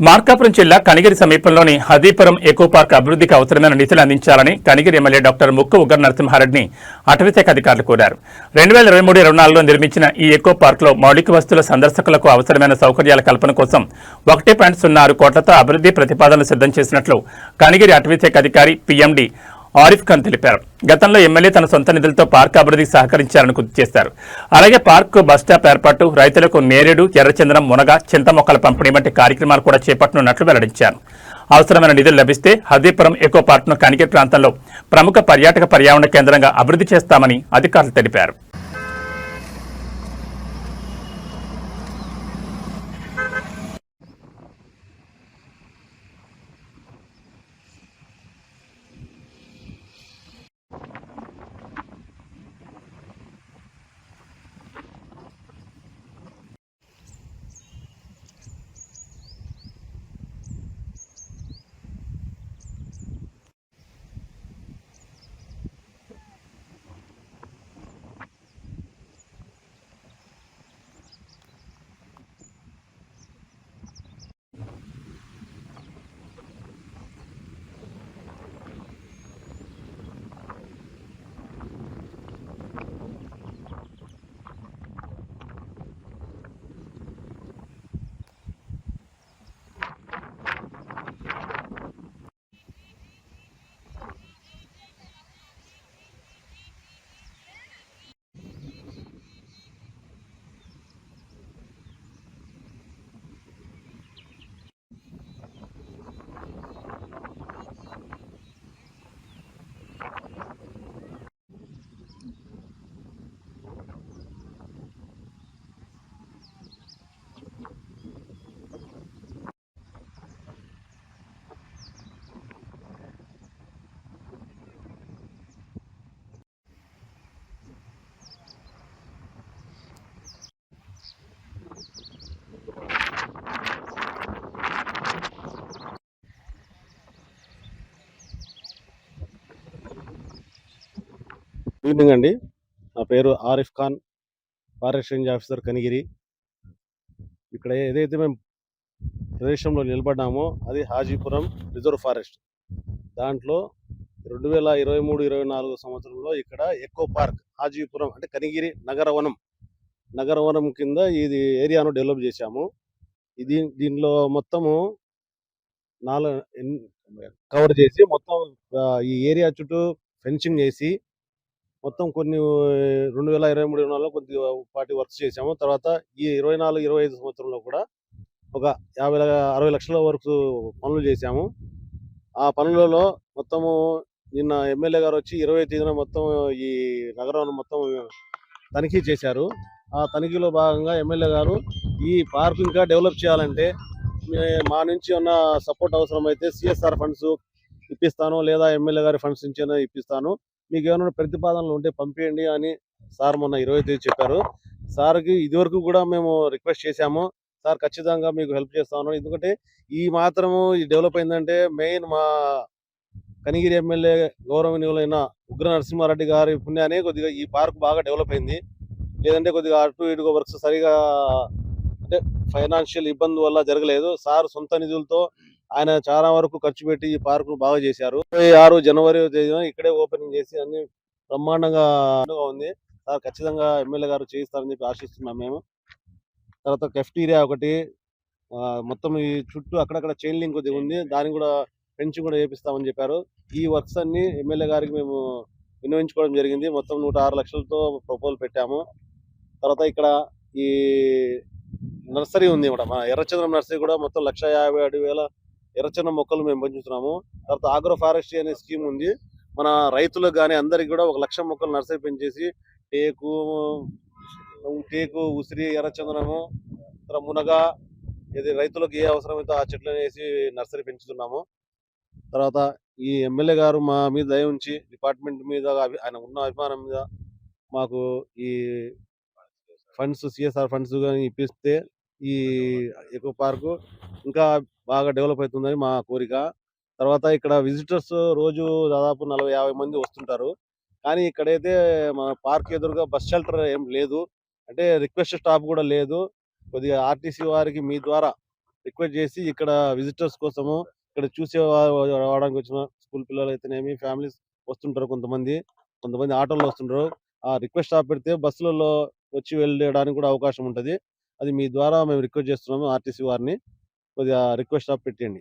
మార్కాపురం జిల్లా కనిగిరి సమీపంలోని హదీపురం echo park అభివృద్ధికి అవసరమైన నిధులు అందించాలని కనిగిరి ఎమ్మెల్యే డాక్టర్ ముక్కు ఉగ్గర నరసింహారెడ్డిని అటవీశాఖ అధికారులు కోరారు. 2023-24లో నిర్మించిన ఈ ఎకో పార్క్లో మౌలిక వస్తువుల సందర్శకులకు అవసరమైన సౌకర్యాల కల్పన కోసం 1.06 కోట్లతో అభివృద్ధి ప్రతిపాదనలు సిద్ధం చేసినట్లు కనిగిరి అటవీశాఖ అధికారి పీఎండీ ఆరిఫ్ ఖాన్ తెలిపారు. గతంలో ఎమ్మెల్యే తన సొంత నిధులతో పార్క్ అభివృద్ధికి సహకరించారని గుర్తు చేశారు. అలాగే పార్క్ బస్టాప్ ఏర్పాటు, రైతులకు నేరేడు, ఎర్రచందనం, మునగ, చింత మొక్కల పంపిణీ వంటి కార్యక్రమాలు కూడా చేపట్టనున్నట్లు వెల్లడించారు. అవసరమైన నిధులు లభిస్తే హదీపురం ఎకో పార్క్ను కనిగిరి ప్రాంతంలో ప్రముఖ పర్యాటక పర్యావరణ కేంద్రంగా అభివృద్ధి చేస్తామని అధికారులు తెలిపారు. ఈవినింగ్ అండి. నా పేరు Arif Khan, forest range officer Kanigiri. ఇక్కడ ఏదైతే మేము ప్రదేశంలో నిలబడ్డామో అది హాజీపురం రిజర్వ్ ఫారెస్ట్. దాంట్లో 2023-24 సంవత్సరంలో ఇక్కడ ఎకో పార్క్ హాజీపురం అంటే కనిగిరి నగరవనం కింద ఇది ఏరియాను డెవలప్ చేశాము. దీనిలో మొత్తము కవర్ చేసి మొత్తం ఈ ఏరియా చుట్టూ ఫెన్సింగ్ చేసి మొత్తం కొన్ని 2023-24లో కొద్దిగా పార్టీ వర్క్స్ చేశాము. తర్వాత ఈ 24-25 సంవత్సరంలో కూడా ఒక 50-60 లక్షల వరకు పనులు చేశాము. ఆ పనులలో మొత్తము నిన్న ఎమ్మెల్యే గారు వచ్చి 20వ తేదీన మొత్తం ఈ నగరం మొత్తం తనిఖీ చేశారు. ఆ తనిఖీలో భాగంగా ఎమ్మెల్యే గారు ఈ పార్క్ ఇంకా డెవలప్ చేయాలంటే మా నుంచి ఉన్న సపోర్ట్ అవసరమైతే సిఎస్ఆర్ ఫండ్స్ ఇప్పిస్తాను, లేదా ఎమ్మెల్యే గారి ఫండ్స్ నుంచి ఇప్పిస్తాను, మీకు ఏమైనా ప్రతిపాదనలు ఉంటే పంపించండి అని సార్ మొన్న 20వ తేదీ చెప్పారు. సార్కి ఇదివరకు కూడా మేము రిక్వెస్ట్ చేశాము, సార్ ఖచ్చితంగా మీకు హెల్ప్ చేస్తాను. ఎందుకంటే ఈ మాత్రము డెవలప్ అయిందంటే మెయిన్ మా కనిగిరి ఎమ్మెల్యే గౌరవనీయులైన ఉగ్ర నరసింహారెడ్డి గారి పుణ్యానే కొద్దిగా ఈ పార్క్ బాగా డెవలప్ అయింది. లేదంటే కొద్దిగా అటు ఇటుగా వర్క్స్ సరిగా అంటే ఫైనాన్షియల్ ఇబ్బంది వల్ల జరగలేదు. సార్ సొంత నిధులతో ఆయన చాలా వరకు ఖర్చు పెట్టి ఈ పార్క్ ను బాగా చేశారు. 26 జనవరి తేదీన ఇక్కడే ఓపెనింగ్ చేసి అన్ని బ్రహ్మాండంగా ఉంది. సార్ ఖచ్చితంగా ఎమ్మెల్యే గారు చేయిస్తారని చెప్పి ఆశిస్తున్నాం మేము. తర్వాత కెఫ్టీరియా ఒకటి, మొత్తం ఈ చుట్టూ అక్కడక్కడ చైన్ లింక్ కొద్దిగా ఉంది, దాన్ని కూడా ఫెన్సింగ్ కూడా చేపిస్తామని చెప్పారు. ఈ వర్క్స్ అన్ని ఎమ్మెల్యే గారికి మేము వినియోగించుకోవడం జరిగింది. మొత్తం 106 లక్షలతో ప్రపోజల్ పెట్టాము. తర్వాత ఇక్కడ ఈ నర్సరీ ఉంది, మన ఎర్రచంద్రం నర్సరీ కూడా మొత్తం 1,57,000 ఎర్రచందనం మొక్కలు మేము పెంచుతున్నాము. తర్వాత ఆగ్రో ఫారెస్ట్రీ అనే స్కీమ్ ఉంది. మన రైతులకు కానీ అందరికి కూడా 1,00,000 మొక్కలు నర్సరీ పెంచేసి టేకు, ఉసిరి, ఎర్రచందనము, తర్వాత మునగ, ఇది రైతులకు ఏ అవసరమైతే ఆ చెట్లను వేసి నర్సరీ పెంచుతున్నాము. తర్వాత ఈ ఎమ్మెల్యే గారు మా మీద దయ ఉంచి డిపార్ట్మెంట్ మీద ఆయన ఉన్న అభిమానం మీద మాకు ఈ ఫండ్స్, సిఎస్ఆర్ ఫండ్స్ కానీ ఇప్పిస్తే ఈ ఎకో పార్కు ఇంకా బాగా డెవలప్ అవుతుందని మా కోరిక. తర్వాత ఇక్కడ విజిటర్స్ రోజు దాదాపు 40-50 మంది వస్తుంటారు. కానీ ఇక్కడైతే మన పార్క్ ఎదురుగా బస్ షెల్టర్ ఏం లేదు, అంటే రిక్వెస్ట్ స్టాప్ కూడా లేదు. కొద్దిగా ఆర్టీసీ వారికి మీ ద్వారా రిక్వెస్ట్ చేసి ఇక్కడ విజిటర్స్ కోసము ఇక్కడ రావడానికి వచ్చిన స్కూల్ పిల్లలు అయితేనేమి ఫ్యామిలీస్ వస్తుంటారు, కొంతమంది ఆటోల్లో వస్తుంటారు. ఆ రిక్వెస్ట్ స్టాప్ పెడితే బస్సులలో వచ్చి వెళ్ళడానికి కూడా అవకాశం ఉంటది. అది మీ ద్వారా మేము రిక్వెస్ట్ చేస్తున్నాము ఆర్టీసీ వారిని, కొద్దిగా రిక్వెస్ట్ స్టాప్ పెట్టండి.